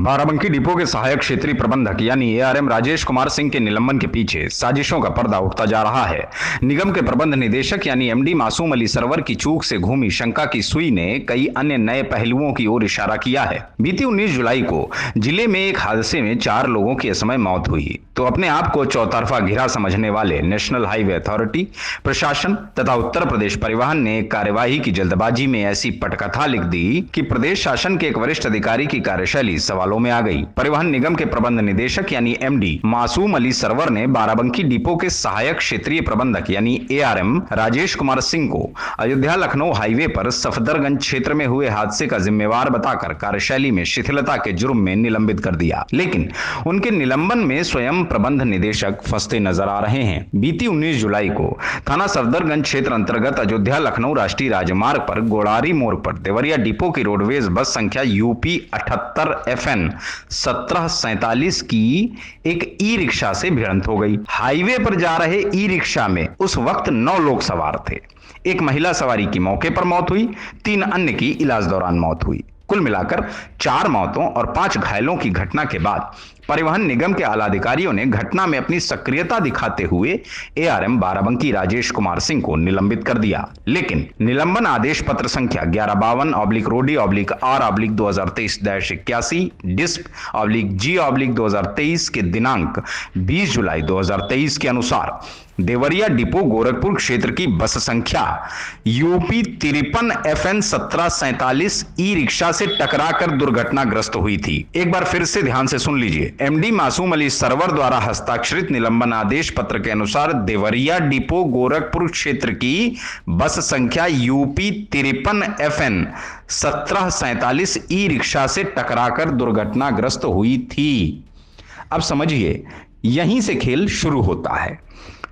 Barabanki depot के सहायक क्षेत्रीय प्रबंधक यानी एआरएम राजेश कुमार सिंह के निलंबन के पीछे साजिशों का पर्दा उठता जा रहा है। निगम के प्रबंध निदेशक यानी एमडी मासूम अली सरवर की चूक से घूमी शंका की सुई ने कई अन्य नए पहलुओं की ओर इशारा किया है। बीती 19 जुलाई को जिले में एक हादसे में 4 लोगों की असमय मौत हुई, तो अपने आप को चौतरफा घिरा समझने वाले नेशनल हाईवे अथॉरिटी, प्रशासन तथा उत्तर प्रदेश परिवहन ने कार्यवाही की जल्दबाजी में ऐसी पटकथा लिख दी कि प्रदेश शासन के एक वरिष्ठ अधिकारी की कार्यशैली सवालों में आ गई। परिवहन निगम के प्रबंध निदेशक यानी एमडी मासूम अली सरवर ने बाराबंकी डिपो के सहायक क्षेत्रीय प्रबंधक यानी एआरएम राजेश कुमार सिंह को अयोध्या लखनऊ हाईवे पर सफदरगंज क्षेत्र में हुए हादसे का जिम्मेवार बताकर कार्यशैली में शिथिलता के जुर्म में निलंबित कर दिया। लेकिन उनके निलंबन में स्वयं प्रबंध निदेशक फंसते नजर आ रहे हैं। बीती 19 जुलाई को थाना सफदरगंज क्षेत्र अंतर्गत अयोध्या लखनऊ राष्ट्रीय राजमार्ग पर गोड़ारी मोड़ पर देवरिया डिपो की रोडवेज बस संख्या यूपी 78 FN 1747 की एक ई रिक्शा से भिड़ंत हो गई। हाईवे पर जा रहे ई रिक्शा में उस वक्त 9 लोग सवार थे। एक महिला सवारी की मौके पर मौत हुई, 3 अन्य की इलाज दौरान मौत हुई। कुल मिलाकर 4 मौतों और 5 घायलों की घटना के बाद परिवहन निगम के आला अधिकारियों ने घटना में अपनी सक्रियता दिखाते हुए एआरएम बाराबंकी राजेश कुमार सिंह को निलंबित कर दिया। लेकिन निलंबन आदेश पत्र संख्या 1152/रोडी/R/2023-81 डिस्प/G/2023 के दिनांक 20 जुलाई 2023 के अनुसार देवरिया डिपो गोरखपुर क्षेत्र की बस संख्या यूपी 53 FN 1747 ई रिक्शा से टकराकर दुर्घटनाग्रस्त हुई थी। एक बार फिर से ध्यान से सुन लीजिए। एमडी मासूम अली सरवर द्वारा हस्ताक्षरित निलंबन आदेश पत्र के अनुसार देवरिया डिपो गोरखपुर क्षेत्र की बस संख्या यूपी 53 FN 1747 ई रिक्शा से टकराकर दुर्घटनाग्रस्त हुई थी। अब समझिए, यहीं से खेल शुरू होता है।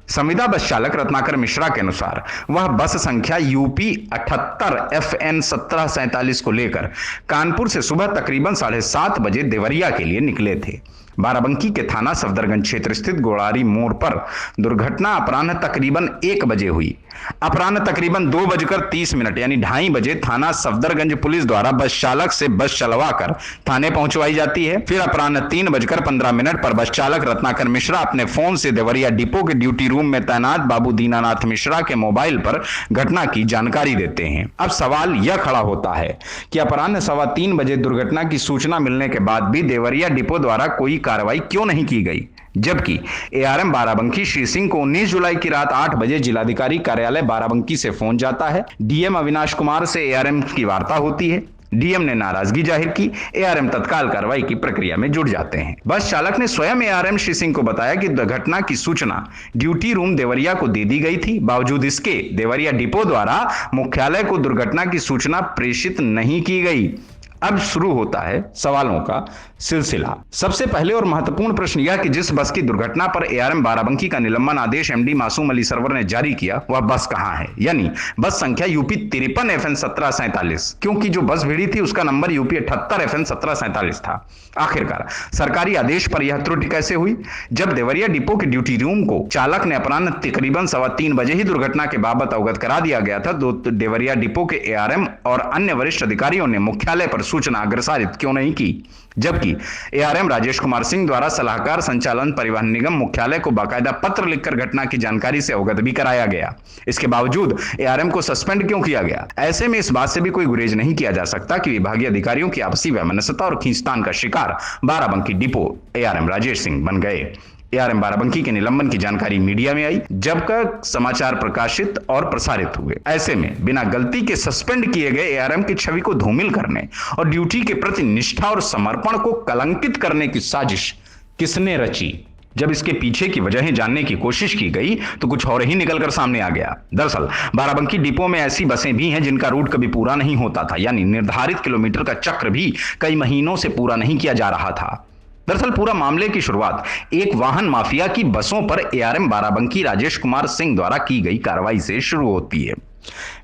संविदा बस चालक रत्नाकर मिश्रा के अनुसार वह बस संख्या यूपी 78 FN 1747 को लेकर कानपुर से सुबह तकरीबन 7:30 बजे देवरिया के लिए निकले थे। बाराबंकी के थाना सफदरगंज क्षेत्र स्थित गोड़ारी मोड़ पर दुर्घटना अपराह्न तकरीबन 1 बजे हुई। अपराह्न तकरीबन 2:30 यानी 2:30 बजे थाना सफदरगंज पुलिस द्वारा बस चालक से बस चलवाकर थाने पहुंचवाई जाती है। फिर अपराह्न 3:15 पर बस चालक रत्नाकर मिश्रा अपने फोन से देवरिया डिपो के ड्यूटी रूम में तैनात बाबू दीनानाथ मिश्रा के मोबाइल पर घटना की जानकारी देते हैं। अब सवाल यह खड़ा होता है कि अपराह्न 3:15 बजे दुर्घटना की सूचना मिलने के बाद भी देवरिया डिपो द्वारा कोई कार्रवाई क्यों नहीं की गई, जबकि एआरएम बाराबंकी श्री सिंह को 19 जुलाई की रात 8 बजे जिलाधिकारी कार्यालय बाराबंकी से फोन जाता है। डीएम अविनाश कुमार से एआरएम की वार्ता होती है। डीएम ने नाराजगी जाहिर की। एआरएम तत्काल कार्रवाई की प्रक्रिया में जुट जाते हैं। बस चालक ने स्वयं एआरएम श्री सिंह को बताया कि दुर्घटना की सूचना ड्यूटी रूम देवरिया को दे दी गई थी। बावजूद इसके देवरिया डिपो द्वारा मुख्यालय को दुर्घटना की सूचना प्रेषित नहीं की गई। अब शुरू होता है सवालों का सिलसिला। सबसे पहले और महत्वपूर्ण प्रश्न यह कि जिस बस की दुर्घटना पर एआरएम बाराबंकी का निलंबन आदेश एमडी मासूम अली सरवर ने जारी किया वह बस कहां है, यानी बस संख्या यूपी 53 FN 1747, क्योंकि जो बस भिड़ी थी उसका नंबर यूपी 78 FN 1747 था। आखिरकार सरकारी आदेश पर यह त्रुटि कैसे हुई? जब देवरिया डिपो के ड्यूटी रूम को चालक ने अपराह्न तकरीबन 3:15 बजे ही दुर्घटना के बाबत अवगत करा दिया गया था, तो देवरिया डिपो के एआरएम और अन्य वरिष्ठ अधिकारियों ने मुख्यालय पर सूचना अग्रसारित क्यों नहीं की, जबकि एआरएम राजेश कुमार सिंह द्वारा सलाहकार संचालन परिवहन निगम मुख्यालय को बाकायदा पत्र लिखकर घटना की जानकारी से अवगत भी कराया गया। इसके बावजूद एआरएम को सस्पेंड क्यों किया गया? ऐसे में इस बात से भी कोई गुरेज नहीं किया जा सकता कि विभागीय अधिकारियों की आपसी वैमनस्यता और खींचतान का शिकार बाराबंकी डिपो एआरएम राजेश सिंह बन गए। एआरएम बाराबंकी के निलंबन की जानकारी मीडिया में आई, जब समाचार प्रकाशित और प्रसारित हुए। ऐसे में बिना गलती के सस्पेंड किए गए एआरएम की छवि को धूमिल करने और ड्यूटी के प्रति निष्ठा और समर्पण को कलंकित करने की साजिश किसने रची? जब इसके पीछे की वजहें जानने की कोशिश की गई तो कुछ और ही निकलकर सामने आ गया। दरअसल बाराबंकी डिपो में ऐसी बसें भी हैं जिनका रूट कभी पूरा नहीं होता था, यानी निर्धारित किलोमीटर का चक्र भी कई महीनों से पूरा नहीं किया जा रहा था। दरअसल पूरा मामले की शुरुआत एक वाहन माफिया की बसों पर एआरएम बाराबंकी राजेश कुमार सिंह द्वारा की गई कार्रवाई से शुरू होती है।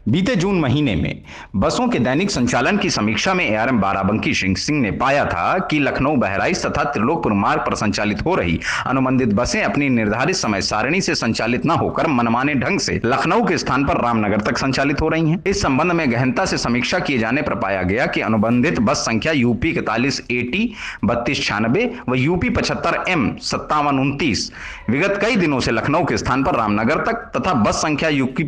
बीते जून महीने में बसों के दैनिक संचालन की समीक्षा में एआरएम बाराबंकी सिंह ने पाया था कि लखनऊ बहराइच तथा त्रिलोकपुर मार्ग पर संचालित हो रही अनुबंधित बसें अपनी निर्धारित समय सारणी से संचालित न होकर मनमाने ढंग से लखनऊ के स्थान पर रामनगर तक संचालित हो रही हैं। इस संबंध में गहनता से समीक्षा किए जाने पर पाया गया कि अनुबंधित बस संख्या यूपी 4180 3296 व यूपी 75M 5729 विगत कई दिनों से लखनऊ के स्थान पर रामनगर तक तथा बस संख्या यूपी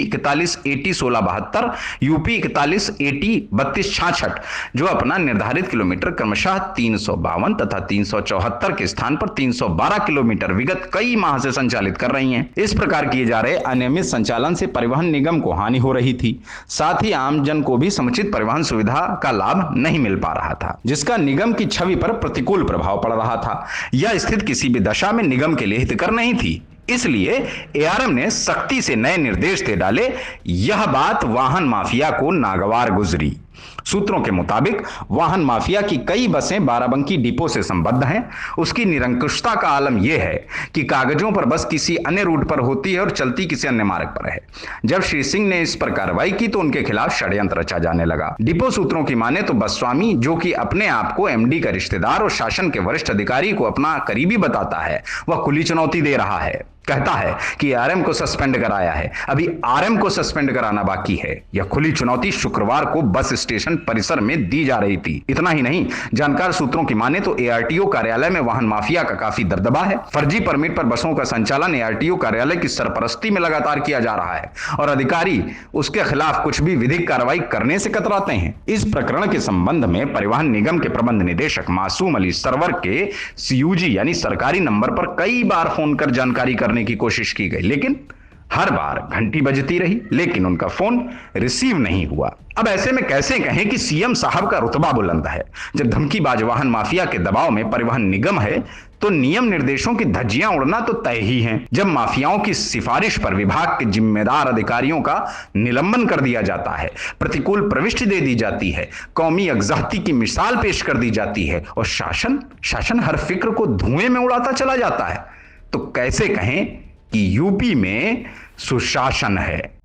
4180 1672 यूपी 4180 3266 जो अपना निर्धारित किलोमीटर क्रमशः 352 तथा 374 के स्थान पर 312 किलोमीटर विगत कई माह से संचालित कर रही हैं। इस प्रकार किए जा रहे अनियमित संचालन से परिवहन निगम को हानि हो रही थी, साथ ही आमजन को भी समुचित परिवहन सुविधा का लाभ नहीं मिल पा रहा था, जिसका निगम की छवि पर प्रतिकूल प्रभाव पड़ रहा था। यह स्थिति किसी भी दशा में निगम के लिए हितकर नहीं थी। इसलिए एआरएम ने सख्ती से नए निर्देश दे डाले। यह बात वाहन माफिया को नागवार गुजरी। सूत्रों के मुताबिक वाहन माफिया की कई बसें बाराबंकी डिपो से संबद्ध हैं। उसकी निरंकुशता का आलम यह है कि कागजों पर बस किसी अन्य रूट पर होती है और चलती किसी अन्य मार्ग पर है। जब श्री सिंह ने इस पर कार्रवाई की तो उनके खिलाफ षड्यंत्र रचा जाने लगा। डिपो सूत्रों की माने तो बस स्वामी, जो कि अपने आप को एमडी का रिश्तेदार और शासन के वरिष्ठ अधिकारी को अपना करीबी बताता है, वह खुली चुनौती दे रहा है। कहता है कि आरएम को सस्पेंड कराया है, अभी आरएम को सस्पेंड कराना बाकी है। यह खुली चुनौती शुक्रवार को बस स्टेशन परिसर में दी जा रही थी। इतना ही नहीं, जानकार सूत्रों की माने तो एआरटीओ कार्यालय में वाहन माफिया का काफी दबदबा है। फर्जी परमिट पर बसों का संचालन एआरटीओ कार्यालय की सरपरस्ती में लगातार किया जा रहा है और अधिकारी उसके खिलाफ कुछ भी विधिक कार्रवाई करने से कतराते हैं। इस प्रकरण के संबंध में परिवहन निगम के प्रबंध निदेशक मासूम अली सरवर के सीयूजी यानी सरकारी नंबर पर कई बार फोन कर जानकारी करने की कोशिश की गई, लेकिन हर बार घंटी बजती रही, लेकिन उनका फोन रिसीव नहीं हुआ। अब ऐसे में कैसे कहें कि सीएम साहब का रुतबा बुलंद है। जब धमकीबाज वाहन माफिया के दबाव में परिवहन निगम है तो नियम निर्देशों की धज्जियां उड़ना तो तय ही है। जब माफियाओं की सिफारिश पर विभाग के जिम्मेदार अधिकारियों का निलंबन कर दिया जाता है, प्रतिकूल प्रविष्टि दे दी जाती है, कौमी यकजहती की मिसाल पेश कर दी जाती है और शासन हर फिक्र को धुएं में उड़ाता चला जाता है, तो कैसे कहें कि यूपी में सुशासन है।